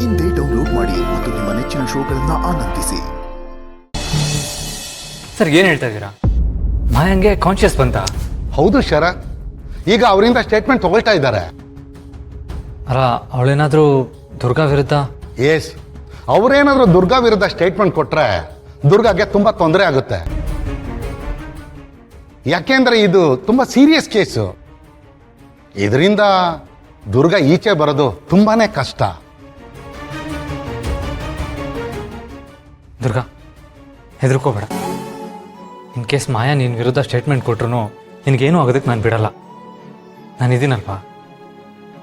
ಇಂದೇ ಡೌನ್ಲೋಡ್ ಮಾಡಿ ಮತ್ತು ನಿಮ್ಮ ನೆಚ್ಚಿನ ಶೋಗಳನ್ನು ಆನಂದಿಸಿ. ಸರ್ ಏನು ಹೇಳ್ತಾ ಇದ್ದೀರಾ? ಮಾಯಂಗೆ ಕಾನ್ಶಿಯಸ್ ಬಂತ? ಹೌದು ಶರತ್, ಈಗ ಅವರಿಂದ ಸ್ಟೇಟ್ಮೆಂಟ್ ತಗೊಳ್ತಾ ಇದ್ದಾರೆ. ಅಲ್ಲ, ಅವಳೇನಾದರೂ ದುರ್ಗಾ ವಿರುದ್ಧ? ಎಸ್, ಅವರೇನಾದರೂ ದುರ್ಗಾ ವಿರುದ್ಧ ಸ್ಟೇಟ್ಮೆಂಟ್ ಕೊಟ್ರೆ ದುರ್ಗಾಗೆ ತುಂಬ ತೊಂದರೆ ಆಗುತ್ತೆ. ಯಾಕೆಂದ್ರೆ ಇದು ತುಂಬ ಸೀರಿಯಸ್ ಕೇಸು. ಇದರಿಂದ ದುರ್ಗಾ ಈಚೆ ಬರೋದು ತುಂಬಾನೇ ಕಷ್ಟ. ದುರ್ಗಾ, ಹೆದರ್ಕೋಬೇಡ. ಇನ್ ಕೇಸ್ ಮಾಯಾ ನಿನ್ನ ವಿರುದ್ಧ ಸ್ಟೇಟ್ಮೆಂಟ್ ಕೊಟ್ರು ನಿನಗೇನು ಆಗೋದಕ್ಕೆ ನಾನು ಬಿಡಲ್ಲ. ನಾನಿದ್ದೀನಲ್ವಾ,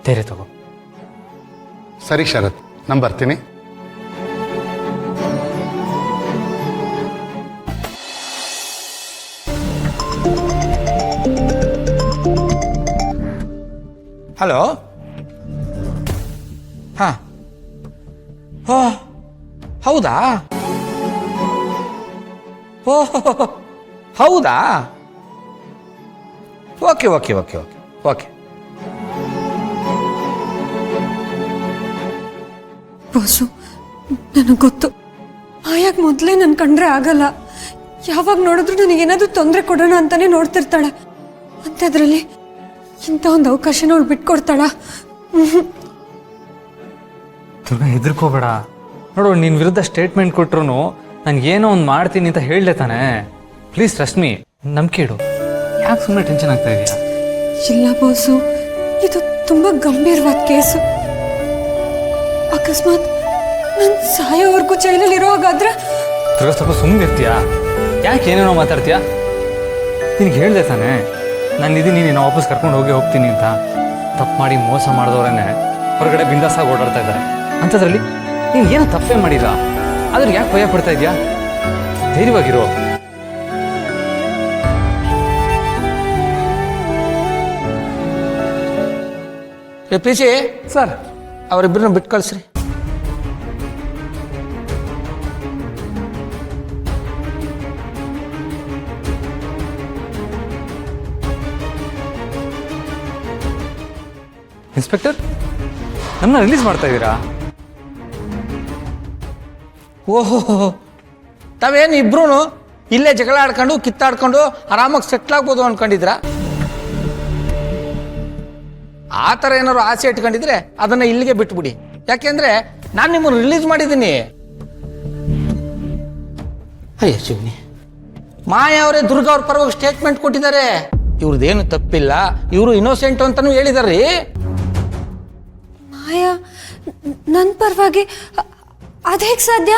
ಧೈರ್ಯ ತಗೋ. ಸರಿ ಶರತ್, ನಾನು ಬರ್ತೀನಿ. ಹಲೋ. ಹಾಂ, ಓ ಹೌದಾ? ಓ ಹೌದಾ? Okay okay okay okay okay. Boss, ನನಗೆ ಗೊತ್ತು, ಮಾಯಾಗ್ ಮೊದಲೇ ನನ್ನ ಕಂಡ್ರೆ ಆಗಲ್ಲ. ಯಾವಾಗ ನೋಡಿದ್ರು ನನಗೇನಾದ್ರೂ ತೊಂದರೆ ಕೊಡೋಣ ಅಂತಾನೆ ನೋಡ್ತಿರ್ತಾಳೆ. ಅಂಥದ್ರಲ್ಲಿ ಇಂಥ ಒಂದು ಅವಕಾಶನ ಅವಳು ಬಿಟ್ಕೊಡ್ತಾಳ? ದುರ್ಗಾ, ಹೆದರ್ಕೋಬೇಡ. ನೋಡು, ನಿನ್ನ ವಿರುದ್ಧ ಸ್ಟೇಟ್ಮೆಂಟ್ ಕೊಟ್ರು ನನಗೇನೋ ಒಂದು ಮಾಡ್ತೀನಿ ಅಂತ ಹೇಳಲೆ ತಾನೆ. ಪ್ಲೀಸ್ ಟ್ರಸ್ಟ್ ಮೀ, ನಂಬಿಕೆ ಇಡು. ಯಾಕೆ ಸುಮ್ಮನೆ ಟೆನ್ಷನ್ ಆಗ್ತಾ ಇದೆಯಾ? ಇಲ್ಲ ಬಾಸು, ಇದು ತುಂಬಾ ಗಂಭೀರವಾದ ಕೇಸು. ಅಕಸ್ಮಾತ್ ನಾನು ಸಾಯೋವರೆಗೂ ಜೈಲಲ್ಲಿ ಇರೋವಾಗಾದ್ರೆ? ದುರ್ಗಾ, ಸ್ವಲ್ಪ ಸುಮ್ಮನೆ ಇರ್ತೀಯಾ? ಯಾಕೆ ಏನೇನೋ ಮಾತಾಡ್ತೀಯಾ? ನಿನಗೆ ಹೇಳ್ದೆ ತಾನೆ ನಾನಿದ್ದೀನಿ, ನೀನು ವಾಪಸ್ ಕರ್ಕೊಂಡು ಹೋಗ್ತೀನಿ ಅಂತ. ತಪ್ಪು ಮಾಡಿ ಮೋಸ ಮಾಡಿದವ್ರನ್ನೇ ಹೊರಗಡೆ ಬಿಂದಾಸಾಗಿ ಓಡಾಡ್ತಾ ಇದ್ದಾರೆ. ಅಂಥದ್ರಲ್ಲಿ ನೀನು ಏನೋ ತಪ್ಪೇ ಮಾಡಿಲ್ಲ, ಆದ್ರೆ ಯಾಕೆ ಭಯ ಪಡ್ತಾ ಇದೆಯಾ? ಧೈರ್ಯವಾಗಿರೋ. ಪ್ರೀತಿ ಸರ್, ಅವರಿಬ್ಬರನ್ನ ಬಿಟ್ಟು ಕಳಿಸ್ರಿ. ಇನ್ಸ್ಪೆಕ್ಟರ್, ನನ್ನ ರಿಲೀಸ್ ಮಾಡ್ತಾ ಇದ್ದೀರಾ? ಓಹೋ, ತಾವೇನು ಇಬ್ರು ಇಲ್ಲೇ ಜಗಳ ಆಡ್ಕೊಂಡು ಕಿತ್ತಾಡ್ಕೊಂಡು ಆರಾಮಾಗಿ ಸೆಟ್ಲ್ ಆಗ್ಬೋದು ಅನ್ಕೊಂಡಿದ್ರ? ಆ ಥರ ಏನಾದ್ರು ಆಸೆ ಇಟ್ಕೊಂಡಿದ್ರೆ ಅದನ್ನ ಇಲ್ಲಿಗೆ ಬಿಟ್ಬಿಡಿ. ಯಾಕೆಂದ್ರೆ ನಾನು ನಿಮ್ಮನ್ನು ರಿಲೀಸ್ ಮಾಡಿದ್ದೀನಿ. ಅಯ್ಯ ಶಿವನಿ, ಮಾಯಾ ಅವರೇ ದುರ್ಗಾ ಅವ್ರ ಪರವಾಗಿ ಸ್ಟೇಟ್ಮೆಂಟ್ ಕೊಟ್ಟಿದ್ದಾರೆ. ಇವ್ರದ್ದೇನು ತಪ್ಪಿಲ್ಲ, ಇವರು ಇನ್ನೋಸೆಂಟ್ ಅಂತಾನೂ ಹೇಳಿದಾರ್ರಿ. ಮಾಯಾ ನನ್ನ ಪರವಾಗಿ? ಅದೇಗೆ ಸಾಧ್ಯ?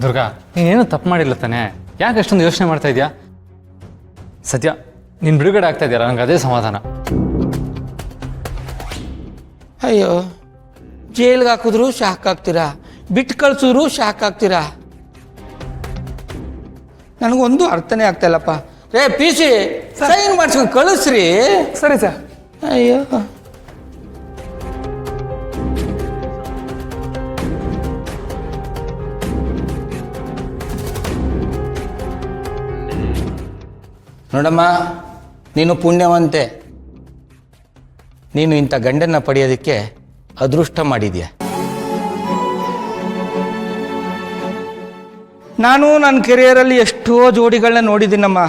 ದುರ್ಗಾ, ನೀನೇನು ತಪ್ಪು ಮಾಡಿಲ್ಲ ತಾನೆ, ಯಾಕೆ ಅಷ್ಟೊಂದು ಯೋಚನೆ ಮಾಡ್ತಾ ಇದೆಯಾ? ಸದ್ಯ ನೀನು ಬಿಡುಗಡೆ ಆಗ್ತಾ ಇದೆಯಲ್ಲ, ನಂಗೆ ಅದೇ ಸಮಾಧಾನ. ಅಯ್ಯೋ, ಜೈಲ್ಗೆ ಹಾಕಿದ್ರು ಶಾಕ್ ಆಗ್ತೀರಾ, ಬಿಟ್ಟು ಕಳ್ಸಿದ್ರು ಶಾಕ್ ಆಗ್ತೀರಾ. ನನಗೊಂದು ಅರ್ಥನೇ ಆಗ್ತಾ ಇಲ್ಲಪ್ಪ. ರೇ ಪಿ ಸಿ, ಸೈನ್ ಮಾಡಿಸ್ಕೊಂಡು ಕಳಿಸ್ರಿ. ಸರಿ ಸರ್. ಅಯ್ಯೋ, ನೋಡಮ್ಮ, ನೀನು ಪುಣ್ಯವಂತೆ. ನೀನು ಇಂಥ ಗಂಡನ್ನ ಪಡೆಯೋದಕ್ಕೆ ಅದೃಷ್ಟ ಮಾಡಿದ್ಯಾ. ನಾನು ನನ್ನ ಕೆರಿಯರಲ್ಲಿ ಎಷ್ಟೋ ಜೋಡಿಗಳನ್ನ ನೋಡಿದ್ದೀನಮ್ಮ.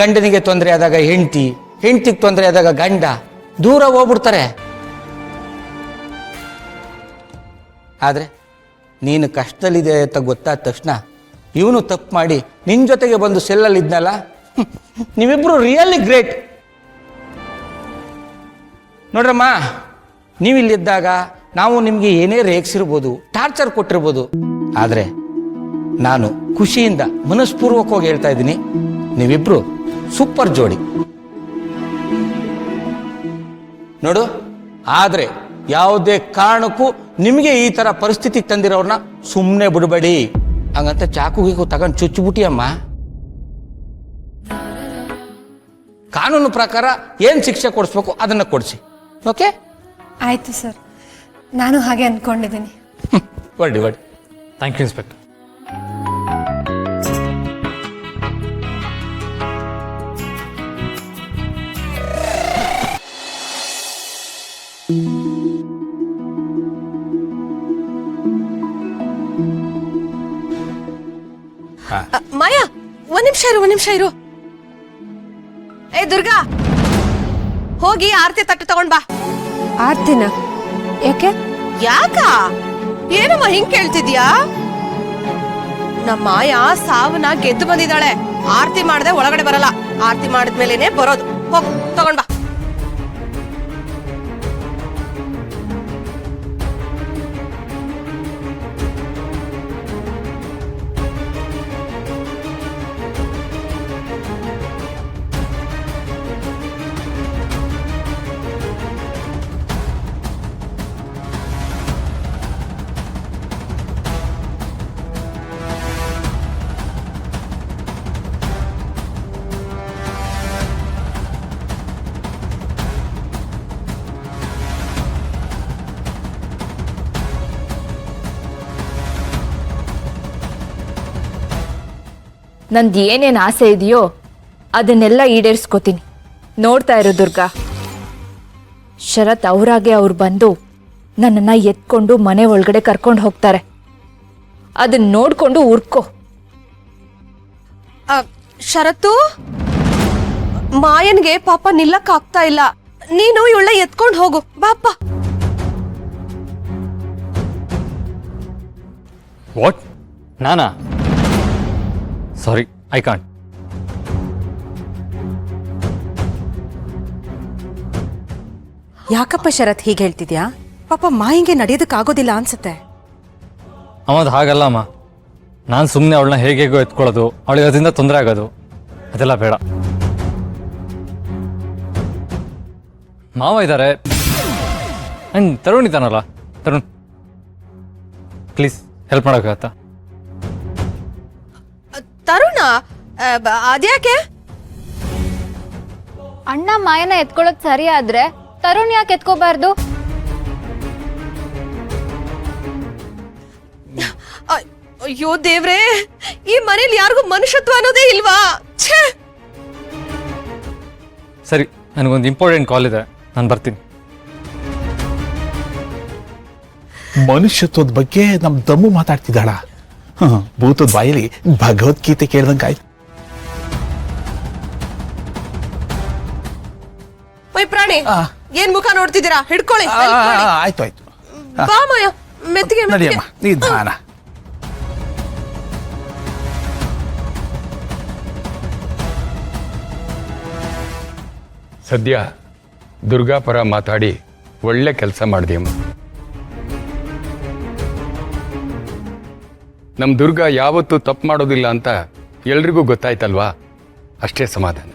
ಗಂಡನಿಗೆ ತೊಂದರೆ ಆದಾಗ ಹೆಂಡತಿ, ಹೆಂಡತಿಗೆ ತೊಂದರೆ ಆದಾಗ ಗಂಡ ದೂರ ಹೋಗ್ಬಿಡ್ತಾರೆ. ಆದರೆ ನೀನು ಕಷ್ಟದಲ್ಲಿದೆ ಅಂತ ಗೊತ್ತಾದ ತಕ್ಷಣ ಇವನು ತಪ್ಪು ಮಾಡಿ ನಿನ್ನ ಜೊತೆಗೆ ಬಂದು ಸೆಲ್ಲಲ್ಲಿ ಇದ್ನಲ್ಲ, ನೀವಿಬ್ರು ರಿಯಲಿ ಗ್ರೇಟ್. ನೋಡ್ರಮ್ಮ, ನೀವಿಲ್ಲಿದ್ದಾಗ ನಾವು ನಿಮಗೆ ಏನೇ ರೇಗಿಸಿರ್ಬೋದು, ಟಾರ್ಚರ್ ಕೊಟ್ಟಿರ್ಬೋದು, ಆದರೆ ನಾನು ಖುಷಿಯಿಂದ ಮನಸ್ಪೂರ್ವಕವಾಗಿ ಹೇಳ್ತಾ ಇದ್ದೀನಿ, ನೀವಿಬ್ರು ಸೂಪರ್ ಜೋಡಿ. ನೋಡು, ಆದರೆ ಯಾವುದೇ ಕಾರಣಕ್ಕೂ ನಿಮಗೆ ಈ ಥರ ಪರಿಸ್ಥಿತಿ ತಂದಿರೋರನ್ನ ಸುಮ್ಮನೆ ಬಿಡಬೇಡಿ. ಹಂಗಂತ ಚಾಕು ಗೀಕು ತಗೊಂಡು ಚುಚ್ಚಿಬಿಟ್ಟಿಯಮ್ಮ. ಕಾನೂನು ಪ್ರಕಾರ ಏನು ಶಿಕ್ಷೆ ಕೊಡಿಸ್ಬೇಕು ಅದನ್ನು ಕೊಡಿಸಿ. ಓಕೆ? ಆಯ್ತು ಸರ್, ನಾನು ಹಾಗೆ ಅಂದ್ಕೊಂಡಿದ್ದೀನಿ. ಒಳ್ಳೆ ಒಳ್ಳೆ. Thank you inspector. ಮಾಯಾ ಒಂದ್ ನಿಮಿಷ ಇರು ಏ ದುರ್ಗಾ, ಹೋಗಿ ಆರತಿ ತಟ್ಟೆ ತಗೊಂಡ್ ಬಾ. ಆರ್ತಿನ ಯಾಕೆ? ಯಾಕ ಏನಮ್ಮ ಹಿಂಗ್ ಕೇಳ್ತಿದ್ಯಾ? ನಮ್ಮ ಮಾಯಾ ಸಾವನ್ನ ಗೆದ್ದು ಬಂದಿದ್ದಾಳೆ. ಆರತಿ ಮಾಡದೆ ಒಳಗಡೆ ಬರಲ್ಲ, ಆರತಿ ಮಾಡಿದ್ಮೇಲೆನೆ ಬರೋದು. ಹೋಗ್ ತಗೊಂಡ್ ಬಾ. ನಂದು ಏನೇನು ಆಸೆ ಇದೆಯೋ ಅದನ್ನೆಲ್ಲ ಈಡೇರಿಸ್ಕೋತೀನಿ. ನೋಡ್ತಾ ಇರು ದುರ್ಗಾ, ಶರತ್ ಅವರಾಗೆ ಅವ್ರು ಬಂದು ನನ್ನನ್ನು ಎತ್ಕೊಂಡು ಮನೆ ಒಳಗಡೆ ಕರ್ಕೊಂಡು ಹೋಗ್ತಾರೆ. ಅದನ್ನ ನೋಡ್ಕೊಂಡು ಉರ್ಕೋ. ಶರತ್ತು, ಮಾಯನ್ಗೆ ಪಾಪ ನಿಲ್ಲಕ್ ಆಗ್ತಾ ಇಲ್ಲ. ನೀನು ಇವಳ ಎತ್ಕೊಂಡು ಹೋಗು ಬಾಪ್ಪ. ವಾಟ್? ನಾನಾ? ಸಾರಿ, ಐ ಕಾಂಟ್. ಯಾಕಪ್ಪ ಶರತ್ ಹೀಗೆ ಹೇಳ್ತಿದ್ಯಾ? ಪಾಪ ಮಾಯಿಂಗೆ ನಡೆಯೋದಕ್ಕಾಗೋದಿಲ್ಲ ಅನ್ಸುತ್ತೆ. ಅವದು ಹಾಗಲ್ಲ ಅಮ್ಮ. ನಾನು ಸುಮ್ಮನೆ ಅವಳನ್ನ ಹೇಗೇಗೋ ಎತ್ಕೊಳ್ಳೋದು, ಅವಳಿಗೆ ಅದರಿಂದ ತೊಂದರೆ ಆಗೋದು, ಅದೆಲ್ಲ ಬೇಡ. ಮಾವ ಇದ್ದಾರೆ ಆ್ಯಂಡ್ ತರುಣ್ ಇದ್ದಾನಲ್ಲ, ತರುಣ್ ಪ್ಲೀಸ್ ಹೆಲ್ಪ್ ಮಾಡೋಕ್ಕಾಗತ್ತಾ? ತರುಣ, ಅದ್ಯಾಕೆ? ಅಣ್ಣ ಮಾಯನ ಎತ್ಕೊಳ್ಳೋದು ಸರಿ ಆದ್ರೆ ತರುಣ್ ಯಾಕೆ ಎತ್ಕೋಬಾರ್ದು? ಅಯ್ಯೋ ದೇವ್ರೇ, ಈ ಮನೇಲಿ ಯಾರಿಗೂ ಮನುಷ್ಯತ್ವ ಅನ್ನೋದೇ ಇಲ್ವಾ? ಛೇ! ಸರಿ, ನನಗೊಂದು ಇಂಪಾರ್ಟೆಂಟ್ ಕಾಲ್ ಇದೆ, ನಾನು ಬರ್ತೀನಿ. ಮನುಷ್ಯತ್ವದ ಬಗ್ಗೆ ನಮ್ ದಮ್ಮು ಮಾತಾಡ್ತಿದ್ದಾಳ. ಭೂತದ ಬಾಯಲ್ಲಿ ಭಗವದ್ಗೀತೆ ಕೇಳ್ದಂಗಾಯ್ತು. ಒಯ್ ಪ್ರಾಣಿ, ಏನ್ ಮುಖ ನೋಡ್ತಿದ್ದೀರಾ? ಹಿಡ್ಕೊಳ್ಳಿ. ಆಯ್ತು ಆಯ್ತು, ಬಾ ಮಾಯ, ಮೆತ್ತಿಗೆ ನಡಿಯಮ್ಮ, ನಿಧಾನ. ಸದ್ಯ ದುರ್ಗಾಪರ ಮಾತಾಡಿ ಒಳ್ಳೆ ಕೆಲಸ ಮಾಡಿದೆಯಮ್ಮ. ನಮ್ಮ ದುರ್ಗಾ ಯಾವತ್ತೂ ತಪ್ಪು ಮಾಡೋದಿಲ್ಲ ಅಂತ ಎಲ್ರಿಗೂ ಗೊತ್ತಾಯ್ತಲ್ವಾ? ಅಷ್ಟೇ ಸಮಾಧಾನ.